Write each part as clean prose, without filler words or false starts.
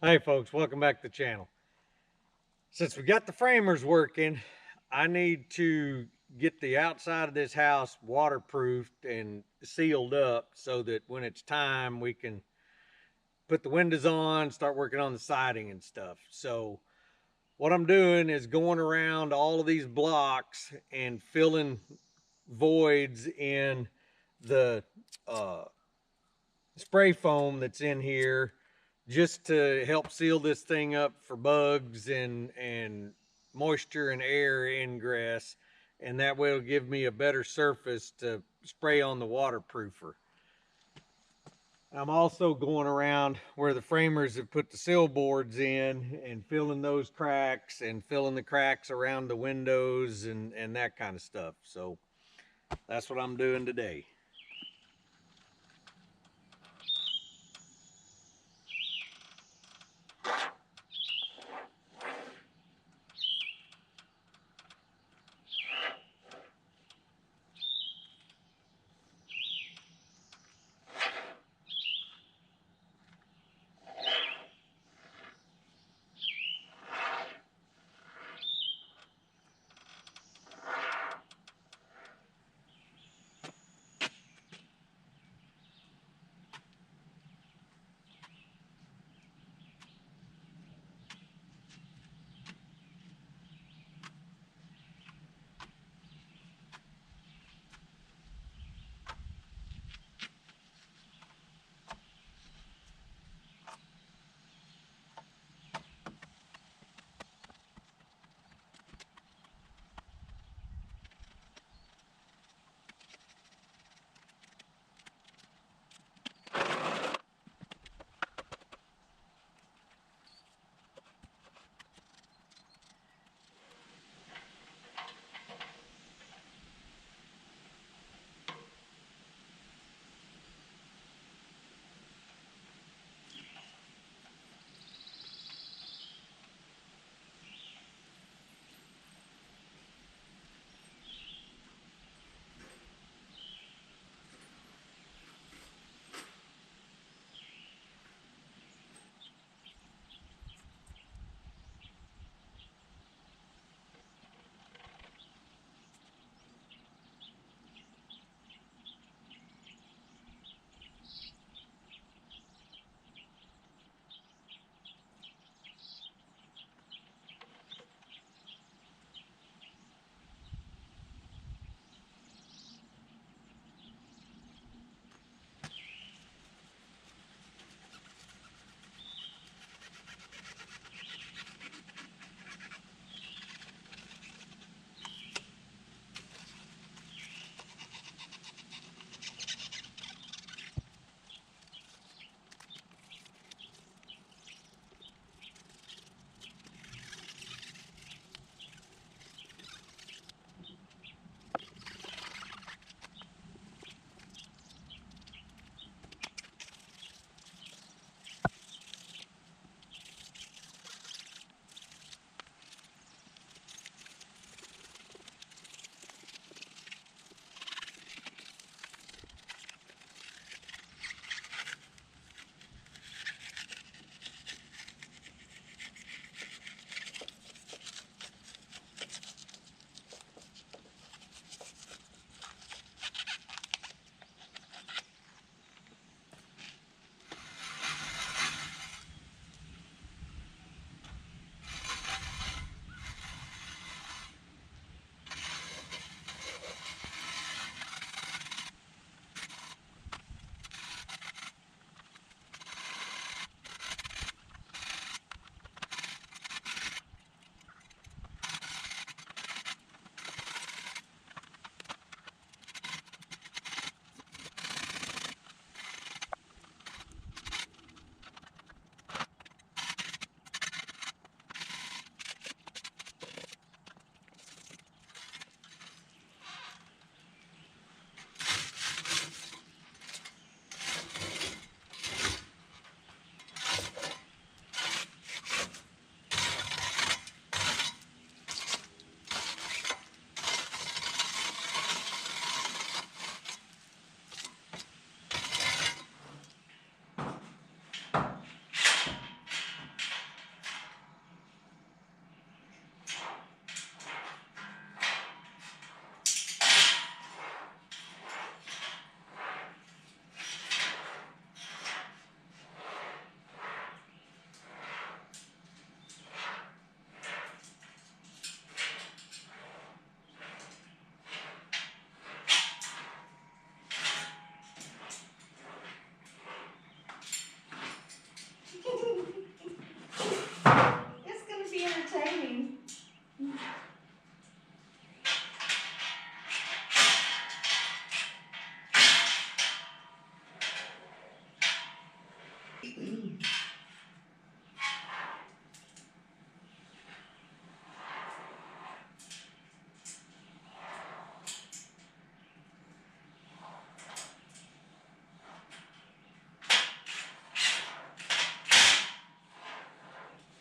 Hey folks, welcome back to the channel. Since we got the framers working, I need to get the outside of this house waterproofed and sealed up so that when it's time we can put the windows on, start working on the siding and stuff. So what I'm doing is going around all of these blocks and filling voids in the uh, spray foam that's in here just to help seal this thing up for bugs and moisture and air ingress, and that way it'll give me a better surface to spray on the waterproofer. I'm also going around where the framers have put the sill boards in and filling those cracks and filling the cracks around the windows and that kind of stuff. So that's what I'm doing today.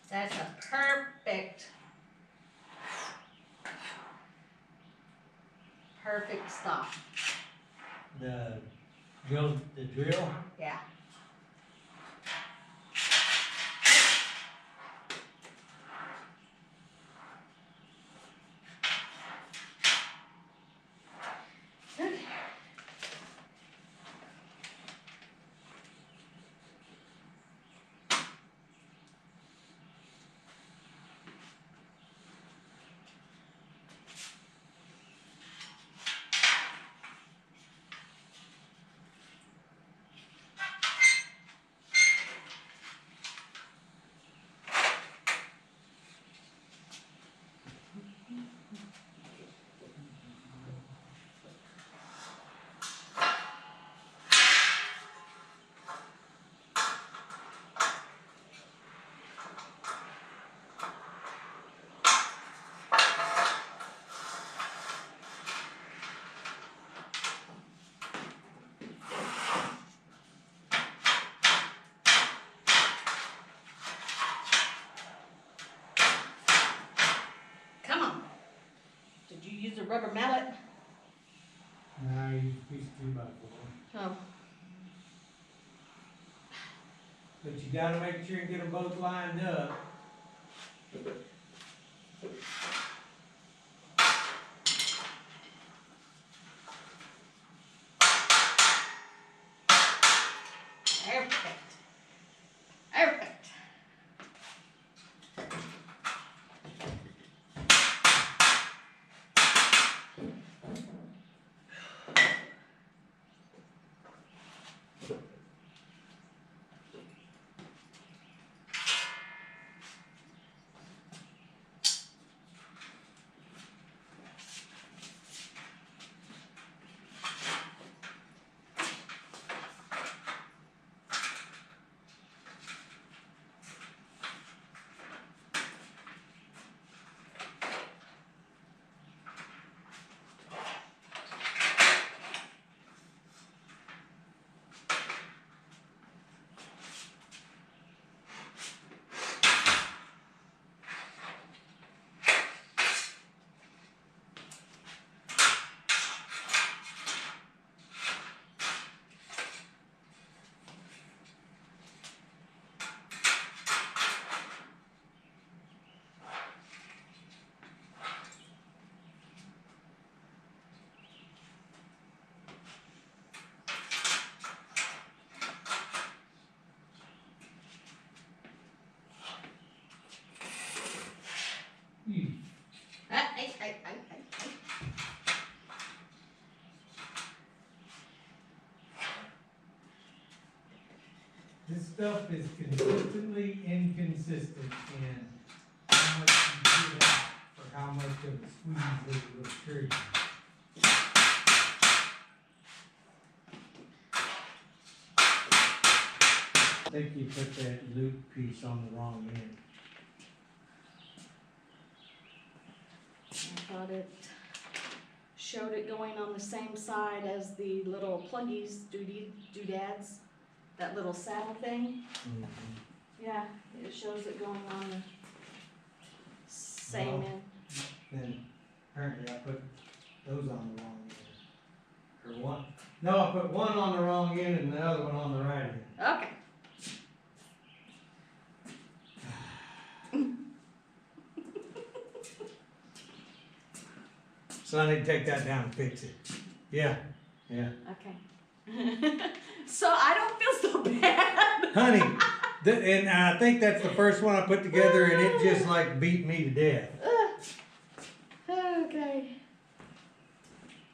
That's a perfect stop. The drill? Yeah. Okay. Come on. Did you use a rubber mallet? No, I use a piece of 2x4. Oh. But you gotta make sure you get them both lined up. Perfect. Perfect. This stuff is consistently inconsistent in how much you get out for how much of the squeeze it will trigger. I think you put that loop piece on the wrong end. I thought it showed it going on the same side as the little pluggies, doodads, that little saddle thing. Yeah, it shows it going on the same Well, end. Then apparently I put those on the wrong end. Or one. No, I put one on the wrong end and the other one on the right end. Okay. So I need to take that down and fix it. Yeah. Yeah. Okay. So I don't feel so bad. Honey, and I think that's the first one I put together and it just like beat me to death. Okay.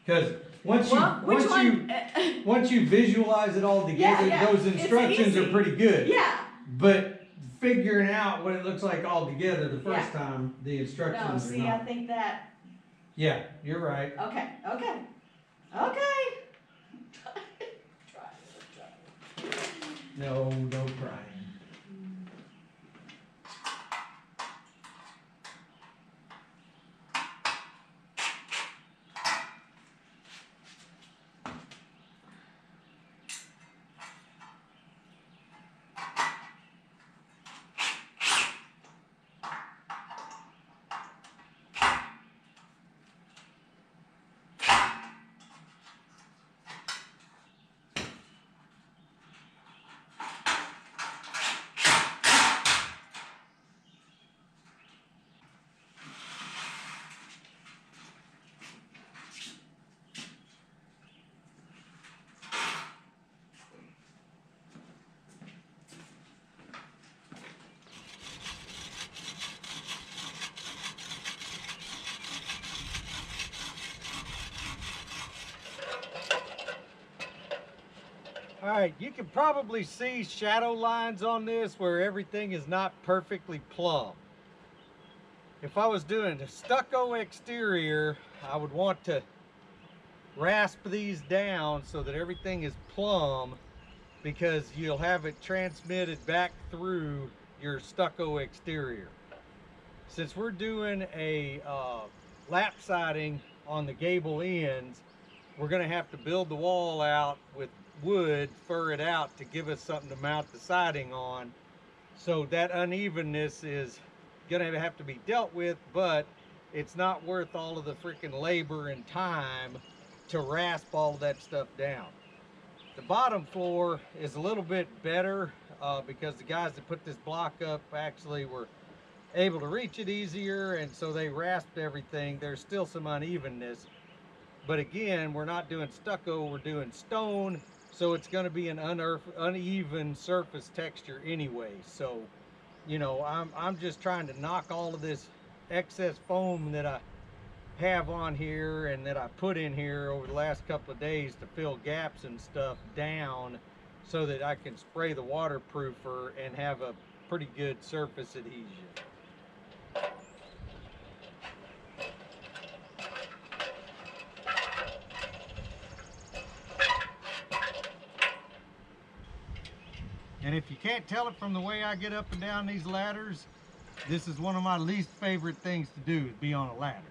Because once you visualize it all together, Yeah, those instructions are pretty good. Yeah. But figuring out what it looks like all together the first Yeah. time, the No, instructions are see, not. I think that. Yeah, you're right. Okay. Okay. Try. No crying. right, you can probably see shadow lines on this where everything is not perfectly plumb. If I was doing a stucco exterior, I would want to rasp these down so that everything is plumb, because you'll have it transmitted back through your stucco exterior. Since we're doing a lap siding on the gable ends, we're going to have to build the wall out with wood, fur it out to give us something to mount the siding on. So that unevenness is going to have to be dealt with, but it's not worth all of the freaking labor and time to rasp all that stuff down. The bottom floor is a little bit better because the guys that put this block up actually were able to reach it easier, and so they rasped everything. There's still some unevenness, but again, we're not doing stucco, we're doing stone, so it's going to be an uneven surface texture anyway. So, you know, I'm just trying to knock all of this excess foam that I have on here and that I put in here over the last couple of days to fill gaps and stuff down, so that I can spray the waterproofer and have a pretty good surface adhesion. And if you can't tell it from the way I get up and down these ladders, this is one of my least favorite things to do, is be on a ladder.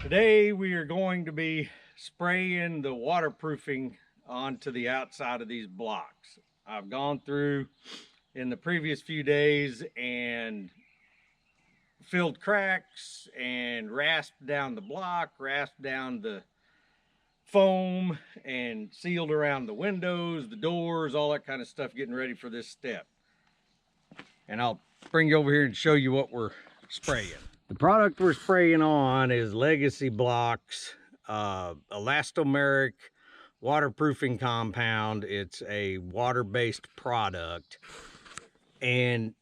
Today we are going to be spraying the waterproofing onto the outside of these blocks. I've gone through in the previous few days and filled cracks and rasped down the block, rasped down the foam, and sealed around the windows, the doors, all that kind of stuff, getting ready for this step. And I'll bring you over here and show you what we're spraying. The product we're spraying on is Legacy Blocks elastomeric waterproofing compound. It's a water-based product, and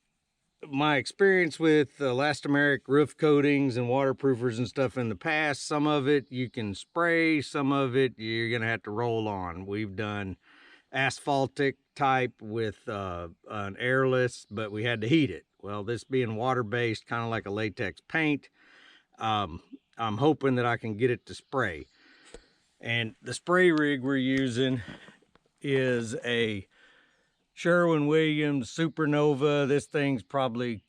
my experience with elastomeric roof coatings and waterproofers and stuff in the past, some of it you can spray, some of it you're gonna have to roll on. We've done asphaltic type with an airless, but we had to heat it. Well, this being water-based, kind of like a latex paint, I'm hoping that I can get it to spray. And the spray rig we're using is a Sherwin-Williams Supernova. This thing's probably,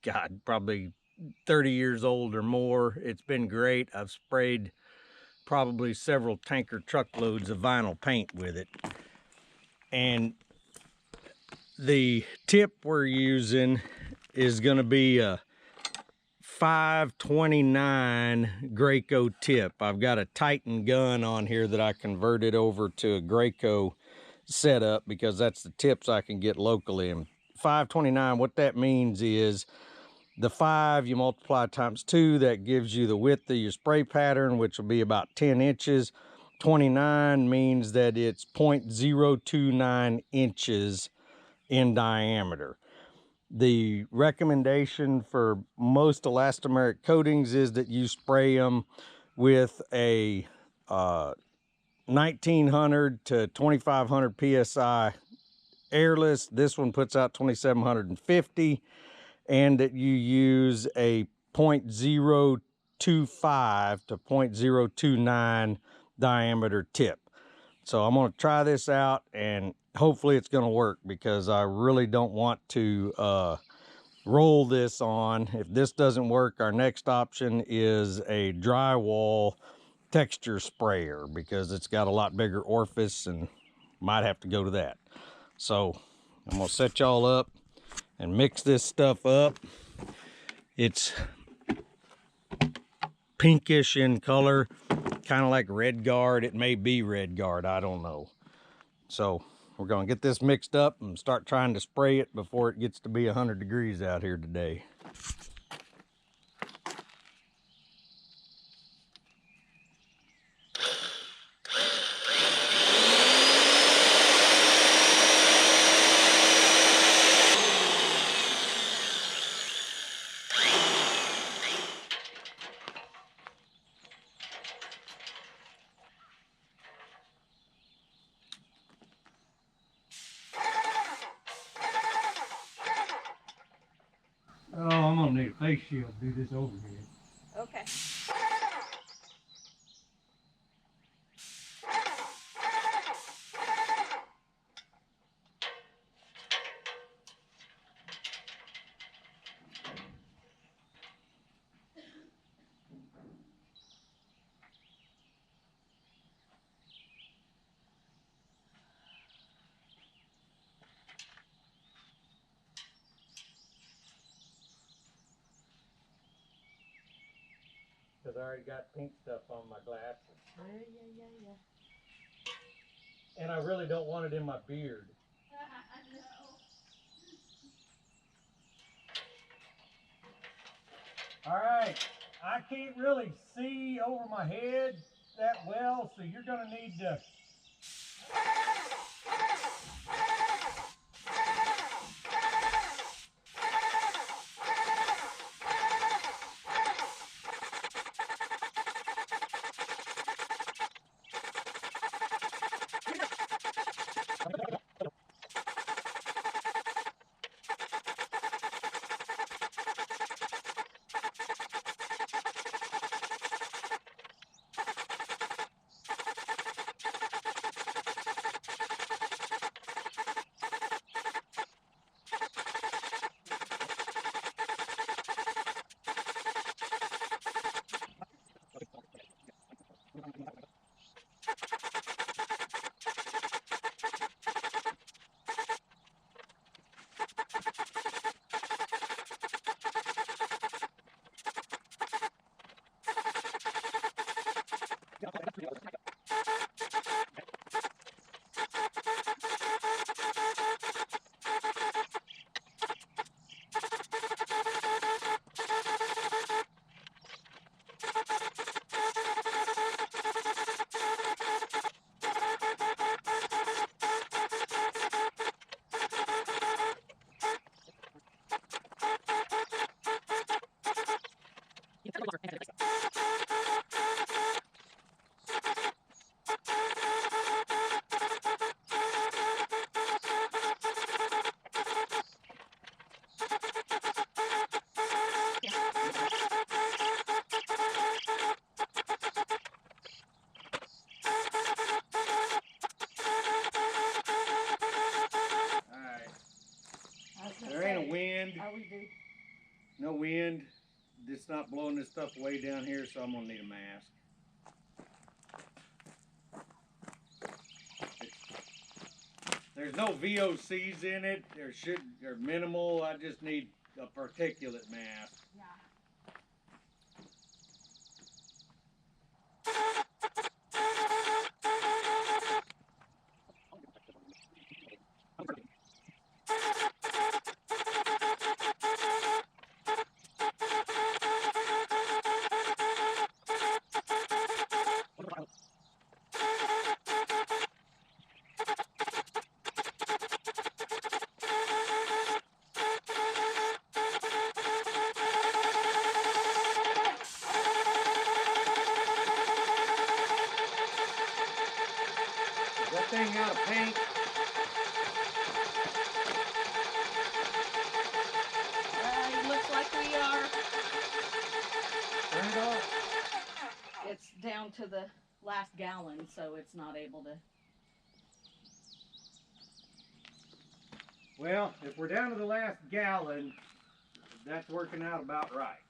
God, probably 30 years old or more. It's been great. I've sprayed probably several tanker truckloads of vinyl paint with it. And the tip we're using is going to be a 529 Graco tip. I've got a Titan gun on here that I converted over to a Graco setup because that's the tips I can get locally. And 529, what that means is the 5 you multiply times 2, that gives you the width of your spray pattern, which will be about 10 inches. 29 means that it's 0.029 inches in diameter. The recommendation for most elastomeric coatings is that you spray them with a 1900 to 2500 psi airless. This one puts out 2750, and that you use a 0.025 to 0.029 diameter tip. So I'm going to try this out, and hopefully it's going to work, because I really don't want to roll this on. If this doesn't work, our next option is a drywall texture sprayer, because it's got a lot bigger orifice and might have to go to that. So I'm gonna set y'all up and mix this stuff up. It's pinkish in color, kind of like Red Guard. It may be Red Guard, I don't know. So we're gonna get this mixed up and start trying to spray it before it gets to be 100 degrees out here today. Oh, I'm gonna need a face shield to do this overhead. Okay. Because I already got pink stuff on my glasses. Yeah. And I really don't want it in my beard. All right, I can't really see over my head that well, so you're gonna need to There ain't a wind. No wind. It's not blowing this stuff way down here, so I'm gonna need a mask. There's no VOCs in it. They're minimal. I just need a particulate mask. Yeah. That thing out of paint. It looks like we are. Turn it off. It's down to the last gallon, so it's not able to. Well, if we're down to the last gallon, that's working out about right.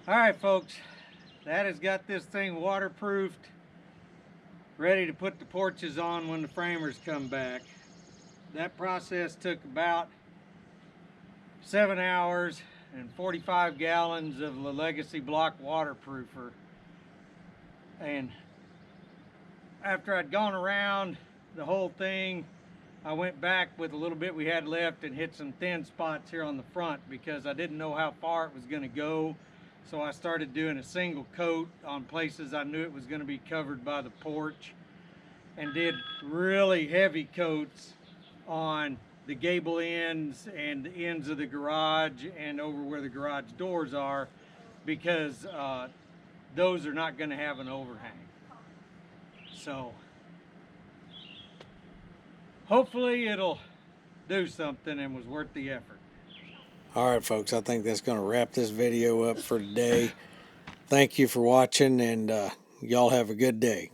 All right, folks, that has got this thing waterproofed, ready to put the porches on when the framers come back. That process took about 7 hours and 45 gallons of the Legacy Block waterproofer. And after I'd gone around the whole thing, I went back with a little bit we had left and hit some thin spots here on the front because I didn't know how far it was going to go. So I started doing a single coat on places I knew it was going to be covered by the porch, and did really heavy coats on the gable ends and the ends of the garage and over where the garage doors are, because those are not going to have an overhang. So hopefully it'll do something and was worth the effort. All right, folks, I think that's going to wrap this video up for today. Thank you for watching, and y'all have a good day.